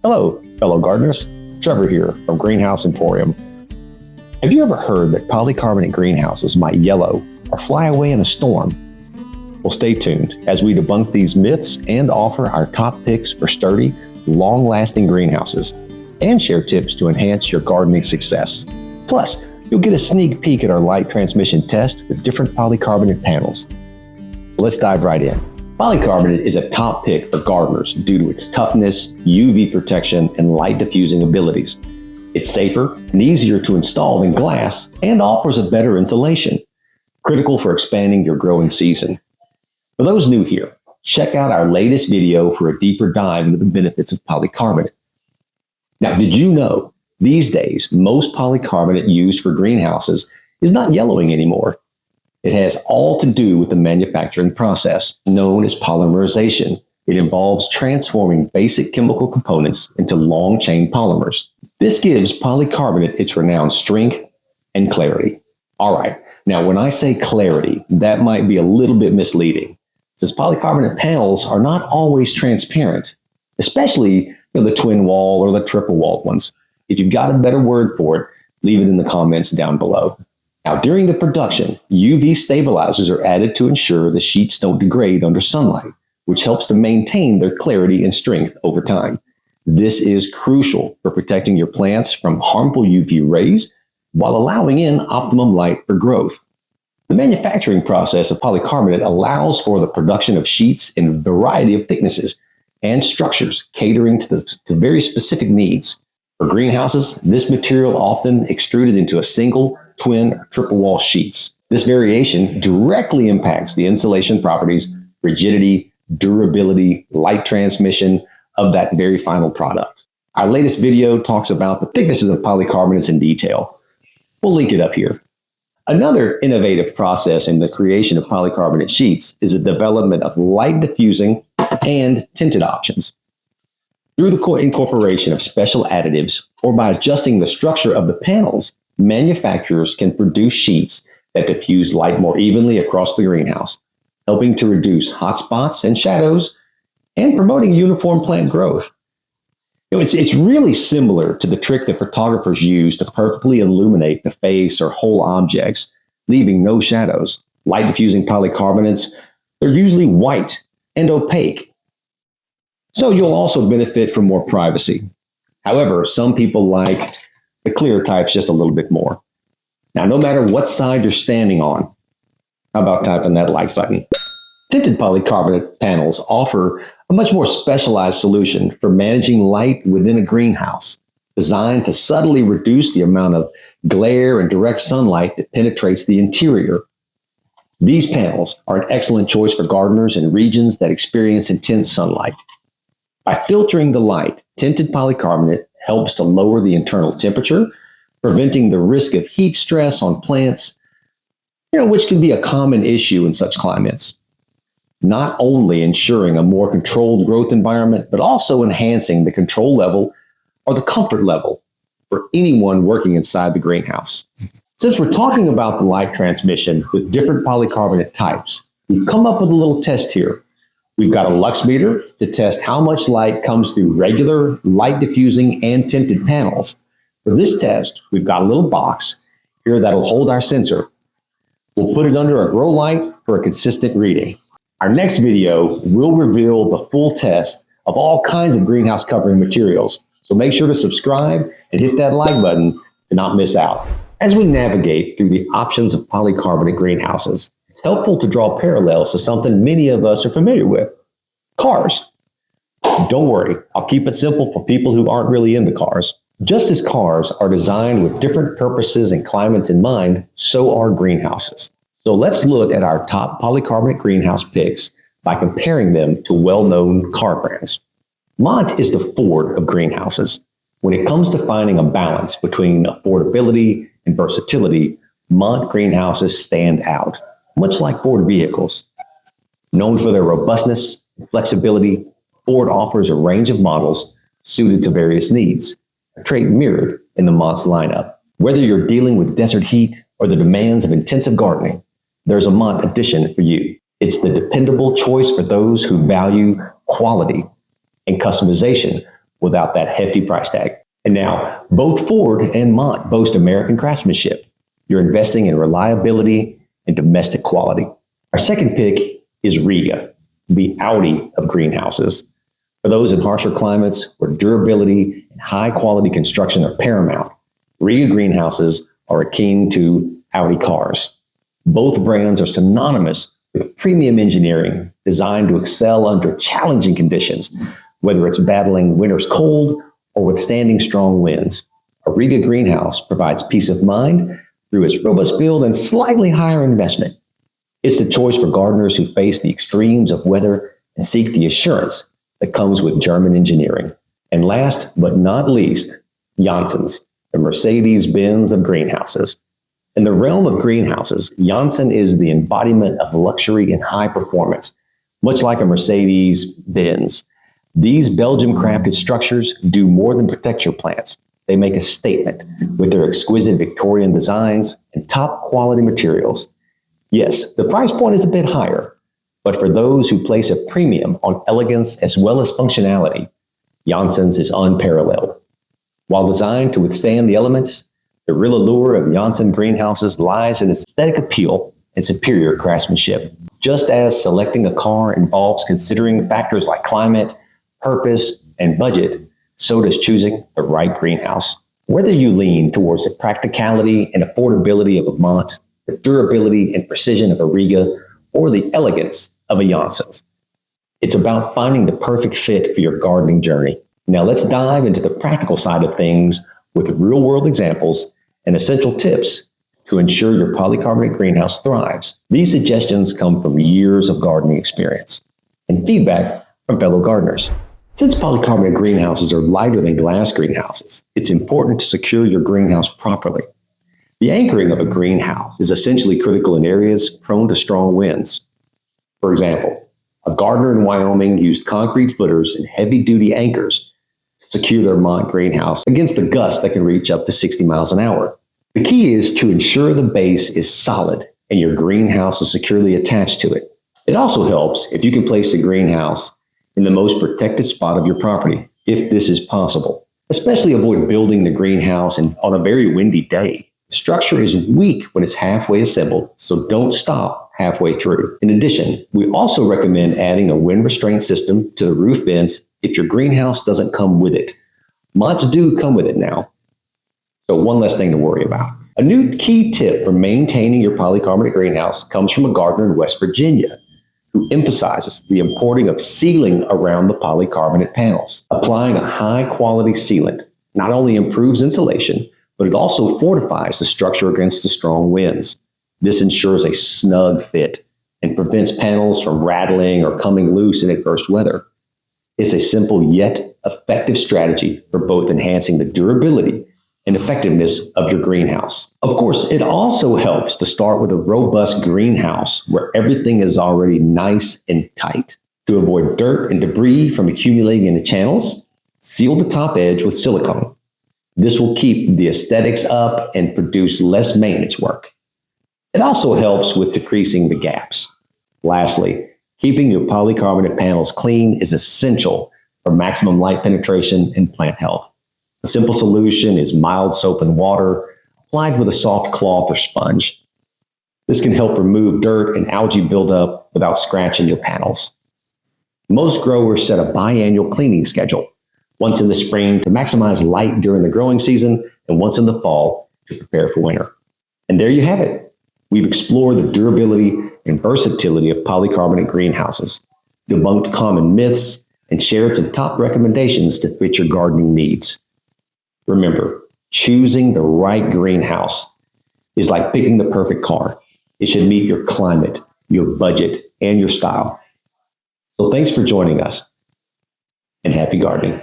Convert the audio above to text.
Hello, fellow gardeners. Trevor here from Greenhouse Emporium. Have you ever heard that polycarbonate greenhouses might yellow or fly away in a storm? Well, stay tuned as we debunk these myths and offer our top picks for sturdy, long-lasting greenhouses and share tips to enhance your gardening success. Plus, you'll get a sneak peek at our light transmission test with different polycarbonate panels. Let's dive right in. Polycarbonate is a top pick for gardeners due to its toughness, UV protection, and light diffusing abilities. It's safer and easier to install than glass and offers a better insulation, critical for expanding your growing season. For those new here, check out our latest video for a deeper dive into the benefits of polycarbonate. Now, did you know these days most polycarbonate used for greenhouses is not yellowing anymore? It has all to do with the manufacturing process known as polymerization. It involves transforming basic chemical components into long-chain polymers. This gives polycarbonate its renowned strength and clarity. All right, now when I say clarity, that might be a little bit misleading, since polycarbonate panels are not always transparent, especially the twin wall or the triple walled ones. If you've got a better word for it, leave it in the comments down below. Now, during the production, UV stabilizers are added to ensure the sheets don't degrade under sunlight, which helps to maintain their clarity and strength over time. This is crucial for protecting your plants from harmful UV rays while allowing in optimum light for growth. The manufacturing process of polycarbonate allows for the production of sheets in a variety of thicknesses and structures, catering to very specific needs. For greenhouses, this material often extruded into a single, twin, or triple wall sheets. This variation directly impacts the insulation properties, rigidity, durability, light transmission of that very final product. Our latest video talks about the thicknesses of polycarbonates in detail. We'll link it up here. Another innovative process in the creation of polycarbonate sheets is the development of light diffusing and tinted options. Through the incorporation of special additives or by adjusting the structure of the panels, manufacturers can produce sheets that diffuse light more evenly across the greenhouse, helping to reduce hot spots and shadows and promoting uniform plant growth. It's really similar to the trick that photographers use to perfectly illuminate the face or whole objects, leaving no shadows. Light diffusing polycarbonates, they're usually white and opaque, so you'll also benefit from more privacy. However, some people like the clear types just a little bit more. Now, no matter what side you're standing on, how about typing that like button? Tinted polycarbonate panels offer a much more specialized solution for managing light within a greenhouse, designed to subtly reduce the amount of glare and direct sunlight that penetrates the interior. These panels are an excellent choice for gardeners in regions that experience intense sunlight. By filtering the light, tinted polycarbonate helps to lower the internal temperature, preventing the risk of heat stress on plants, which can be a common issue in such climates. Not only ensuring a more controlled growth environment, but also enhancing the control level or the comfort level for anyone working inside the greenhouse. Since we're talking about the light transmission with different polycarbonate types, we've come up with a little test here. We've got a lux meter to test how much light comes through regular, light diffusing, and tinted panels. For this test, we've got a little box here that'll hold our sensor. We'll put it under a grow light for a consistent reading. Our next video will reveal the full test of all kinds of greenhouse covering materials, so make sure to subscribe and hit that like button to not miss out. As we navigate through the options of polycarbonate greenhouses, it's helpful to draw parallels to something many of us are familiar with: cars. Don't worry, I'll keep it simple for people who aren't really into cars. Just as cars are designed with different purposes and climates in mind, so are greenhouses. So let's look at our top polycarbonate greenhouse picks by comparing them to well-known car brands. Mont is the Ford of greenhouses. When it comes to finding a balance between affordability and versatility, Mont greenhouses stand out, much like Ford vehicles. Known for their robustness and flexibility, Ford offers a range of models suited to various needs, a trait mirrored in the Mont's lineup. Whether you're dealing with desert heat or the demands of intensive gardening, there's a Mont edition for you. It's the dependable choice for those who value quality and customization without that hefty price tag. And now, both Ford and Mont boast American craftsmanship. You're investing in reliability and domestic quality. Our second pick is Riga, the Audi of greenhouses. For those in harsher climates where durability and high-quality construction are paramount, Riga greenhouses are akin to Audi cars. Both brands are synonymous with premium engineering designed to excel under challenging conditions, whether it's battling winter's cold or withstanding strong winds. A Riga greenhouse provides peace of mind through its robust build and slightly higher investment. It's the choice for gardeners who face the extremes of weather and seek the assurance that comes with German engineering. And last but not least, Janssen's, the Mercedes-Benz of greenhouses. In the realm of greenhouses, Janssen is the embodiment of luxury and high performance, much like a Mercedes-Benz. These Belgium-crafted structures do more than protect your plants. They make a statement with their exquisite Victorian designs and top-quality materials. Yes, the price point is a bit higher, but for those who place a premium on elegance as well as functionality, Janssen's is unparalleled. While designed to withstand the elements, the real allure of Janssen greenhouses lies in its aesthetic appeal and superior craftsmanship. Just as selecting a car involves considering factors like climate, purpose, and budget, so does choosing the right greenhouse. Whether you lean towards the practicality and affordability of a Mont, the durability and precision of a Riga, or the elegance of a Janssen's, it's about finding the perfect fit for your gardening journey. Now let's dive into the practical side of things with real-world examples and essential tips to ensure your polycarbonate greenhouse thrives. These suggestions come from years of gardening experience and feedback from fellow gardeners. Since polycarbonate greenhouses are lighter than glass greenhouses, it's important to secure your greenhouse properly. The anchoring of a greenhouse is essentially critical in areas prone to strong winds. For example, a gardener in Wyoming used concrete footers and heavy-duty anchors secure their Mont greenhouse against the gusts that can reach up to 60 miles an hour. The key is to ensure the base is solid and your greenhouse is securely attached to it. It also helps if you can place the greenhouse in the most protected spot of your property, if this is possible. Especially avoid building the greenhouse on a very windy day. The structure is weak when it's halfway assembled, so don't stop halfway through. In addition, we also recommend adding a wind restraint system to the roof vents if your greenhouse doesn't come with it. Monts do come with it now, so one less thing to worry about. A new key tip for maintaining your polycarbonate greenhouse comes from a gardener in West Virginia who emphasizes the importance of sealing around the polycarbonate panels. Applying a high-quality sealant not only improves insulation, but it also fortifies the structure against the strong winds. This ensures a snug fit and prevents panels from rattling or coming loose in adverse weather. It's a simple yet effective strategy for both enhancing the durability and effectiveness of your greenhouse. Of course, it also helps to start with a robust greenhouse where everything is already nice and tight. To avoid dirt and debris from accumulating in the channels, seal the top edge with silicone. This will keep the aesthetics up and produce less maintenance work. It also helps with decreasing the gaps. Lastly, keeping your polycarbonate panels clean is essential for maximum light penetration and plant health. A simple solution is mild soap and water applied with a soft cloth or sponge. This can help remove dirt and algae buildup without scratching your panels. Most growers set a biannual cleaning schedule, once in the spring to maximize light during the growing season and once in the fall to prepare for winter. And there you have it. We've explored the durability and versatility of polycarbonate greenhouses, debunked common myths, and shared some top recommendations to fit your gardening needs. Remember, choosing the right greenhouse is like picking the perfect car. It should meet your climate, your budget, and your style. So thanks for joining us, and happy gardening.